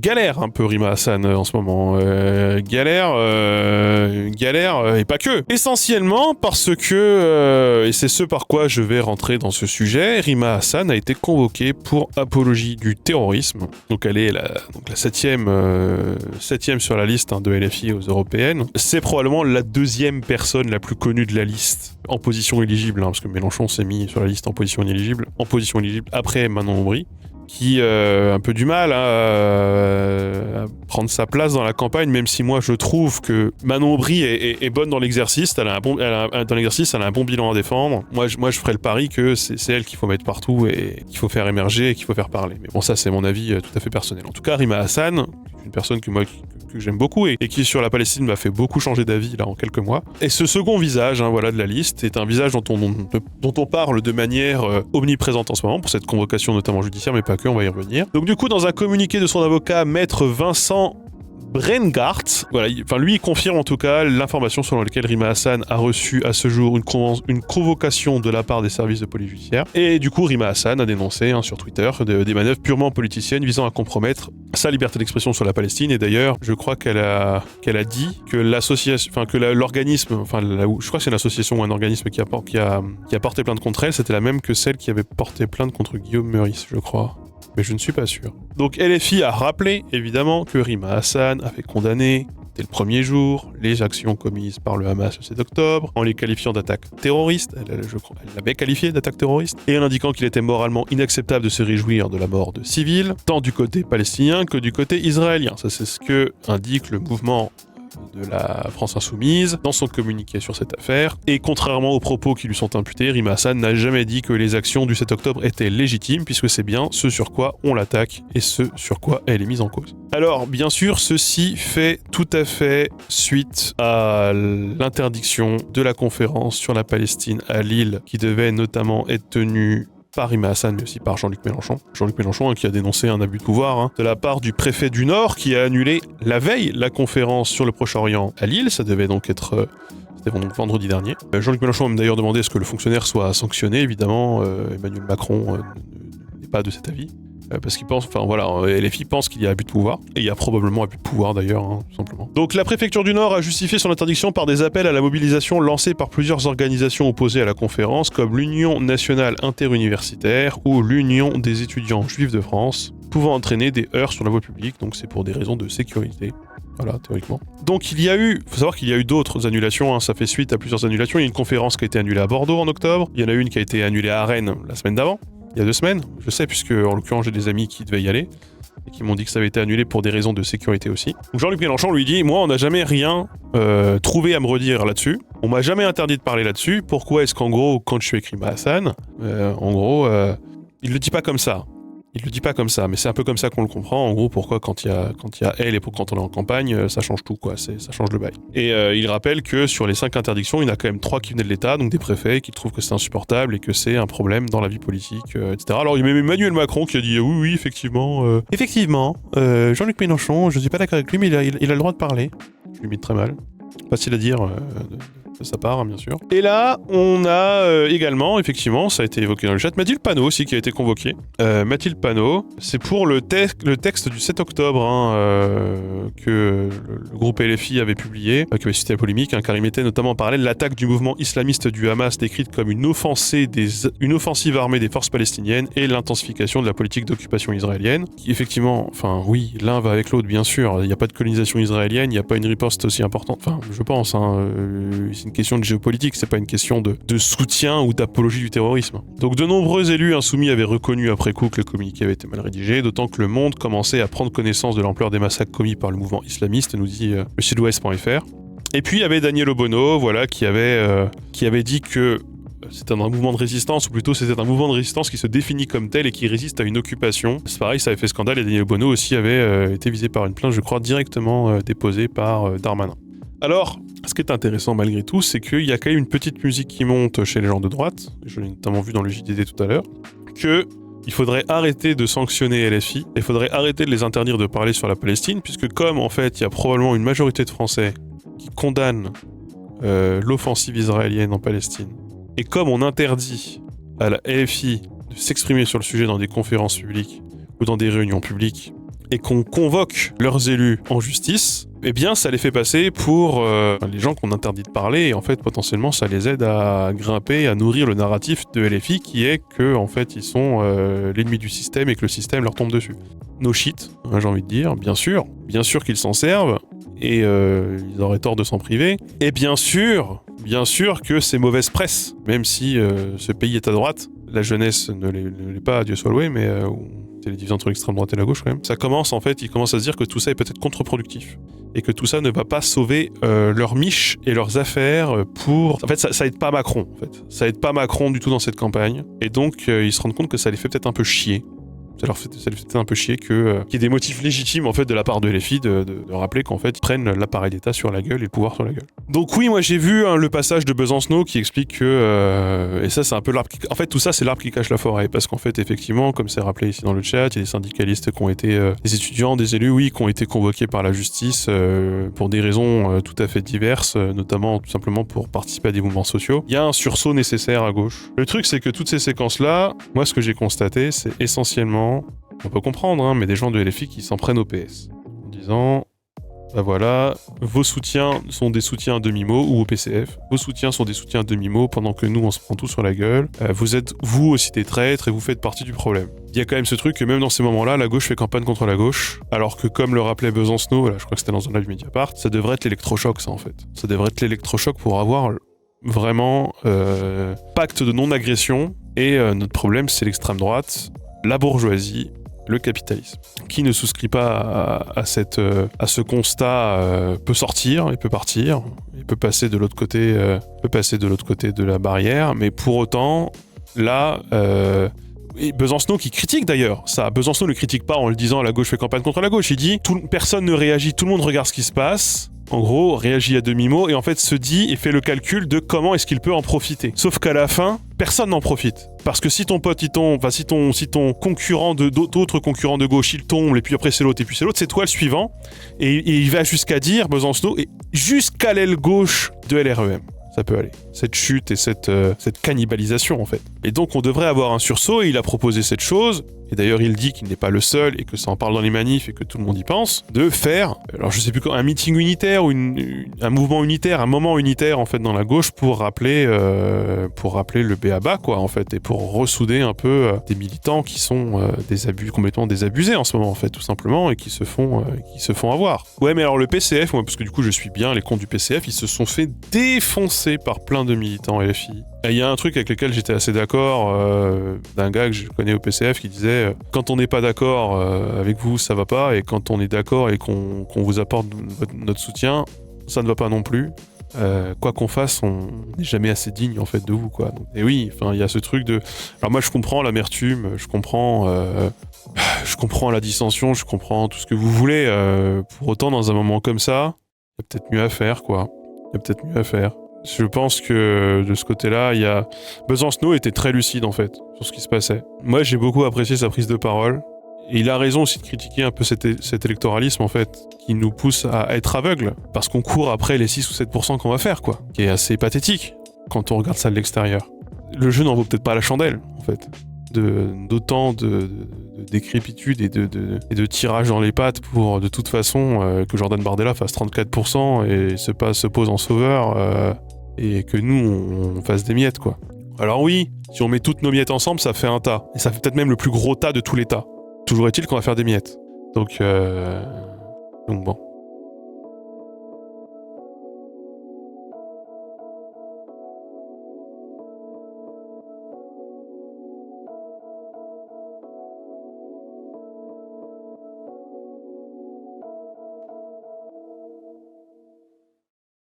galère un peu Rima Hassan en ce moment. Galère et pas que. Essentiellement parce que, et c'est ce par quoi je vais rentrer dans ce sujet, Rima Hassan a été convoquée pour apologie du terrorisme. Donc elle est la septième sur la liste de LFI aux européennes. C'est probablement la deuxième personne la plus connue de la liste en position éligible, parce que Mélenchon s'est mis sur la liste en position inéligible après Manon Aubry, qui a un peu du mal à prendre sa place dans la campagne, même si moi je trouve que Manon Aubry est bonne dans l'exercice, elle a un bon bilan à défendre. Moi je ferais le pari que c'est elle qu'il faut mettre partout et qu'il faut faire émerger et qu'il faut faire parler. Mais bon, ça c'est mon avis tout à fait personnel. En tout cas, Rima Hassan, une personne que j'aime beaucoup et qui sur la Palestine m'a fait beaucoup changer d'avis là en quelques mois. Et ce second visage de la liste est un visage dont on parle de manière omniprésente en ce moment pour cette convocation notamment judiciaire, mais pas que, on va y revenir. Donc du coup, dans un communiqué de son avocat, maître Vincent Brengart, lui il confirme en tout cas l'information selon laquelle Rima Hassan a reçu à ce jour une convocation de la part des services de police judiciaire. Et du coup, Rima Hassan a dénoncé sur Twitter des manœuvres purement politiciennes visant à compromettre sa liberté d'expression sur la Palestine. Et d'ailleurs, je crois qu'elle a dit que l'organisme, je crois que c'est une association ou un organisme qui a porté plainte contre elle, c'était la même que celle qui avait porté plainte contre Guillaume Meurice, je crois. Mais je ne suis pas sûr. Donc LFI a rappelé, évidemment, que Rima Hassan avait condamné, dès le premier jour, les actions commises par le Hamas le 7 octobre, en les qualifiant d'attaques terroristes, elle l'avait qualifié d'attaques terroristes, et en indiquant qu'il était moralement inacceptable de se réjouir de la mort de civils, tant du côté palestinien que du côté israélien. Ça, c'est ce que indique le mouvement de la France Insoumise dans son communiqué sur cette affaire. Et contrairement aux propos qui lui sont imputés, Rima Hassan n'a jamais dit que les actions du 7 octobre étaient légitimes, puisque c'est bien ce sur quoi on l'attaque et ce sur quoi elle est mise en cause. Alors, bien sûr, ceci fait tout à fait suite à l'interdiction de la conférence sur la Palestine à Lille, qui devait notamment être tenue par Rima Hassan, mais aussi par Jean-Luc Mélenchon. Jean-Luc Mélenchon qui a dénoncé un abus de pouvoir de la part du préfet du Nord, qui a annulé la veille la conférence sur le Proche-Orient à Lille. Ça devait donc être c'était vendredi dernier. Jean-Luc Mélenchon a même d'ailleurs demandé à ce que le fonctionnaire soit sanctionné. Évidemment, Emmanuel Macron n'est pas de cet avis. Parce qu'il pense, LFI pense qu'il y a abus de pouvoir, et il y a probablement abus de pouvoir d'ailleurs, tout simplement. Donc la préfecture du Nord a justifié son interdiction par des appels à la mobilisation lancés par plusieurs organisations opposées à la conférence, comme l'Union nationale interuniversitaire ou l'Union des étudiants juifs de France, pouvant entraîner des heurts sur la voie publique, donc c'est pour des raisons de sécurité. Voilà, théoriquement. Donc faut savoir qu'il y a eu d'autres annulations, ça fait suite à plusieurs annulations. Il y a une conférence qui a été annulée à Bordeaux en octobre, il y en a une qui a été annulée à Rennes la semaine d'avant. Il y a 2 semaines, je sais, puisque en l'occurrence j'ai des amis qui devaient y aller et qui m'ont dit que ça avait été annulé pour des raisons de sécurité aussi. Donc Jean-Luc Mélenchon lui dit, moi on n'a jamais rien trouvé à me redire là-dessus, on m'a jamais interdit de parler là-dessus, pourquoi est-ce qu'en gros quand je suis avec Rima Hassan, il le dit pas comme ça. Il le dit pas comme ça, mais c'est un peu comme ça qu'on le comprend. En gros, pourquoi quand il y a elle et quand on est en campagne, ça change tout, quoi. Ça change le bail. Et il rappelle que sur les 5 interdictions, il y en a quand même 3 qui venaient de l'État, donc des préfets, qui trouvent que c'est insupportable et que c'est un problème dans la vie politique, etc. Alors il y a même Emmanuel Macron qui a dit oui, effectivement, Jean-Luc Mélenchon, je suis pas d'accord avec lui, mais il a le droit de parler. Je lui mets très mal. Facile à dire. De sa part, bien sûr. Et là, on a également, effectivement, ça a été évoqué dans le chat, Mathilde Panot aussi qui a été convoquée. Mathilde Panot, c'est pour le texte du 7 octobre que le groupe LFI avait publié, qui avait suscité la polémique, car il mettait notamment en parallèle l'attaque du mouvement islamiste du Hamas décrite comme une offensive armée des forces palestiniennes et l'intensification de la politique d'occupation israélienne, qui effectivement, oui, l'un va avec l'autre, bien sûr. Il n'y a pas de colonisation israélienne, il n'y a pas une riposte aussi importante. Je pense, c'est une question de géopolitique, c'est pas une question de soutien ou d'apologie du terrorisme. Donc de nombreux élus insoumis avaient reconnu après coup que le communiqué avait été mal rédigé, d'autant que le monde commençait à prendre connaissance de l'ampleur des massacres commis par le mouvement islamiste, nous dit le sud-ouest.fr. Et puis il y avait Daniel Obono, qui avait dit que c'était un mouvement de résistance, ou plutôt c'était un mouvement de résistance qui se définit comme tel et qui résiste à une occupation. C'est pareil, ça avait fait scandale, et Daniel Obono aussi avait été visé par une plainte, je crois, directement déposée par Darmanin. Alors, ce qui est intéressant malgré tout, c'est qu'il y a quand même une petite musique qui monte chez les gens de droite, je l'ai notamment vu dans le JDD tout à l'heure, qu'il faudrait arrêter de sanctionner LFI, et il faudrait arrêter de les interdire de parler sur la Palestine, puisque comme en fait il y a probablement une majorité de Français qui condamnent l'offensive israélienne en Palestine, et comme on interdit à la LFI de s'exprimer sur le sujet dans des conférences publiques ou dans des réunions publiques, et qu'on convoque leurs élus en justice, eh bien ça les fait passer pour les gens qu'on interdit de parler, et en fait potentiellement ça les aide à grimper, à nourrir le narratif de LFI qui est que en fait ils sont l'ennemi du système et que le système leur tombe dessus. No shit, hein, j'ai envie de dire, bien sûr qu'ils s'en servent, et ils auraient tort de s'en priver, et bien sûr que c'est mauvaise presse, même si ce pays est à droite, la jeunesse ne l'est pas, Dieu soit loué, mais c'est les divisions entre l'extrême droite et la gauche quand même. Ça commence en fait, ils commencent à se dire que tout ça est peut-être contre-productif. Et que tout ça ne va pas sauver leurs miches et leurs affaires pour... En fait, ça aide pas Macron, en fait. Ça aide pas Macron du tout dans cette campagne. Et donc, ils se rendent compte que ça les fait peut-être un peu chier. Ça les fait peut-être un peu chier qu'il y ait des motifs légitimes en fait de la part de LFI de rappeler qu'en fait ils prennent l'appareil d'État sur la gueule et le pouvoir sur la gueule. Donc oui, moi j'ai vu le passage de Besancenot qui explique que et ça c'est un peu l'arbre qui... En fait tout ça c'est l'arbre qui cache la forêt, parce qu'en fait effectivement comme c'est rappelé ici dans le chat, il y a des syndicalistes qui ont été des étudiants, des élus oui, qui ont été convoqués par la justice pour des raisons tout à fait diverses, notamment tout simplement pour participer à des mouvements sociaux. Il y a un sursaut nécessaire à gauche. Le truc c'est que toutes ces séquences là, moi ce que j'ai constaté c'est essentiellement, on peut comprendre, hein, mais des gens de LFI qui s'en prennent au PS, en disant, bah voilà, vos soutiens sont des soutiens à demi-mot, ou au PCF, vos soutiens sont des soutiens à demi-mot, pendant que nous on se prend tout sur la gueule, vous êtes vous aussi des traîtres et vous faites partie du problème. Il y a quand même ce truc que même dans ces moments-là, la gauche fait campagne contre la gauche, alors que comme le rappelait Besancenot, là, je crois que c'était dans un live Mediapart, ça devrait être l'électrochoc ça en fait. Ça devrait être l'électrochoc pour avoir vraiment pacte de non-agression, et notre problème c'est l'extrême droite, la bourgeoisie, le capitalisme. Qui ne souscrit pas à ce constat peut sortir et peut partir, et peut passer de l'autre côté, de la barrière, mais pour autant, là, et Besancenot qui critique d'ailleurs, ça, Besancenot ne critique pas en le disant la gauche fait campagne contre la gauche, il dit personne ne réagit, tout le monde regarde ce qui se passe, en gros, réagit à demi-mot et en fait se dit et fait le calcul de comment est-ce qu'il peut en profiter. Sauf qu'à la fin, personne n'en profite. Parce que si ton pote il tombe, enfin si ton concurrent d'autres concurrents de gauche il tombe, et puis après c'est l'autre, et puis c'est l'autre, c'est toi le suivant. Et il va jusqu'à dire, Besancenot, et jusqu'à l'aile gauche de LREM. Ça peut aller. Cette chute et cette cannibalisation, en fait. Et donc, on devrait avoir un sursaut, et il a proposé cette chose, et d'ailleurs, il dit qu'il n'est pas le seul, et que ça en parle dans les manifs, et que tout le monde y pense, de faire, alors je sais plus quoi, un meeting unitaire, ou un mouvement unitaire, un moment unitaire, en fait, dans la gauche, pour rappeler le b.a.-ba, quoi, en fait, et pour ressouder un peu des militants qui sont complètement désabusés en ce moment, en fait, tout simplement, et qui se font avoir. Ouais, mais alors le PCF, moi, parce que du coup, je suis bien les comptes du PCF, ils se sont fait défoncer par plein de militants LFI. Et il y a un truc avec lequel j'étais assez d'accord, d'un gars que je connais au PCF qui disait quand on n'est pas d'accord avec vous, ça va pas, et quand on est d'accord et qu'on vous apporte notre soutien, ça ne va pas non plus. Quoi qu'on fasse, on n'est jamais assez digne en fait de vous, quoi. Donc, et oui, enfin il y a ce truc de. Alors moi je comprends l'amertume, je comprends la dissension, je comprends tout ce que vous voulez. Pour autant, dans un moment comme ça, il y a peut-être mieux à faire, quoi. Il y a peut-être mieux à faire. Je pense que de ce côté-là, Besancenot était très lucide en fait sur ce qui se passait. Moi, j'ai beaucoup apprécié sa prise de parole. Et il a raison aussi de critiquer un peu cet électoralisme en fait, qui nous pousse à être aveugles, parce qu'on court après les 6 ou 7% qu'on va faire, quoi. Qui est assez pathétique quand on regarde ça de l'extérieur. Le jeu n'en vaut peut-être pas la chandelle, en fait. D'autant de décrépitude et de tirage dans les pattes pour de toute façon que Jordan Bardella fasse 34% et se pose en sauveur et que nous on fasse des miettes, quoi. Alors oui, si on met toutes nos miettes ensemble, ça fait un tas. Et ça fait peut-être même le plus gros tas de tous les tas. Toujours est-il qu'on va faire des miettes. Donc bon.